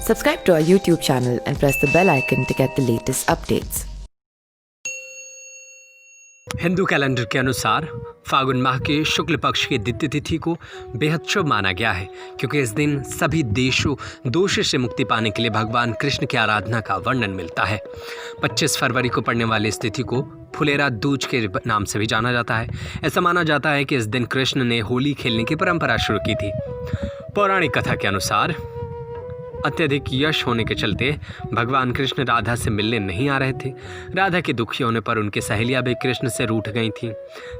Subscribe to our YouTube channel and press the bell icon to get the latest updates. Hindu calendar के अनुसार फागुन माह के शुक्ल पक्ष की द्वितीय तिथि को बेहद शुभ माना गया है, क्योंकि इस दिन सभी देशों दोष से मुक्ति पाने के लिए भगवान कृष्ण की आराधना का वर्णन मिलता है। 25 फरवरी को पड़ने वाली इस तिथि को फुलेरा दूज के नाम से भी जाना जाता है। ऐसा माना जाता है कि इस दिन कृष्ण ने होली खेलने की परंपरा शुरू की थी। पौराणिक कथा के अनुसार अत्यधिक यश होने के चलते भगवान कृष्ण राधा से मिलने नहीं आ रहे थे। राधा के दुखी होने पर उनकी सहेलियां भी कृष्ण से रूठ गई थीं।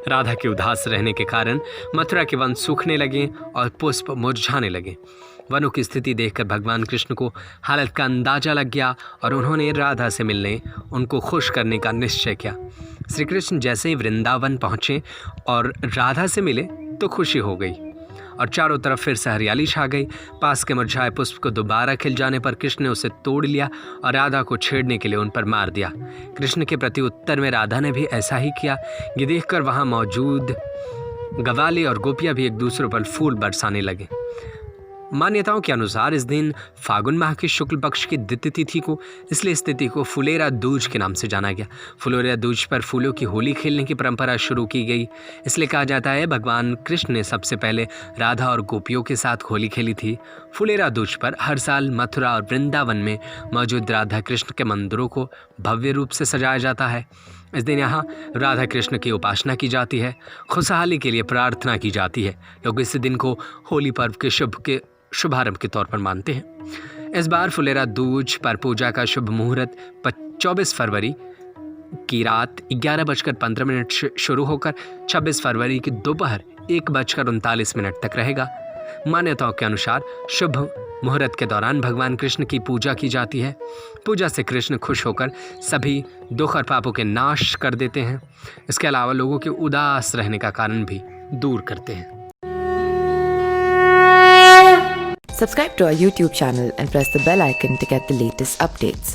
राधा के उदास रहने के कारण मथुरा के वन सूखने लगे और पुष्प मुरझाने लगे। वनों की स्थिति देखकर भगवान कृष्ण को हालत का अंदाजा लग गया और उन्होंने राधा से मिलने, उनको खुश करने का निश्चय किया। श्री कृष्ण जैसे ही वृंदावन पहुँचे और राधा से मिले तो खुशी हो गई और चारों तरफ फिर से हरियाली छा गई। पास के मुरझाए पुष्प को दोबारा खिल जाने पर कृष्ण ने उसे तोड़ लिया और राधा को छेड़ने के लिए उन पर मार दिया। कृष्ण के प्रति उत्तर में राधा ने भी ऐसा ही किया। ये देखकर वहाँ मौजूद गवाले और गोपियाँ भी एक दूसरे पर फूल बरसाने लगे। मान्यताओं के अनुसार इस दिन फागुन माह के शुक्ल पक्ष की द्वितीय तिथि को, इसलिए इस तिथि को फुलेरा दूज के नाम से जाना गया। फुलेरा दूज पर फूलों की होली खेलने की परंपरा शुरू की गई। इसलिए कहा जाता है भगवान कृष्ण ने सबसे पहले राधा और गोपियों के साथ होली खेली थी। फुलेरा दूज पर हर साल मथुरा और वृंदावन में मौजूद राधा कृष्ण के मंदिरों को भव्य रूप से सजाया जाता है। इस दिन यहाँ राधा कृष्ण की उपासना की जाती है, खुशहाली के लिए प्रार्थना की जाती है। लोग इस दिन को होली पर्व के शुभारंभ के तौर पर मानते हैं। इस बार फुलेरा दूज पर पूजा का शुभ मुहूर्त 24 फरवरी की रात 11:15 शुरू होकर 26 फरवरी की दोपहर 1:39 तक रहेगा। मान्यताओं के अनुसार शुभ मुहूर्त के दौरान भगवान कृष्ण की पूजा की जाती है। पूजा से कृष्ण खुश होकर सभी दुख और पापों के नाश कर देते हैं। इसके अलावा लोगों के उदास रहने का कारण भी दूर करते हैं। Subscribe to our YouTube channel and press the bell icon to get the latest updates.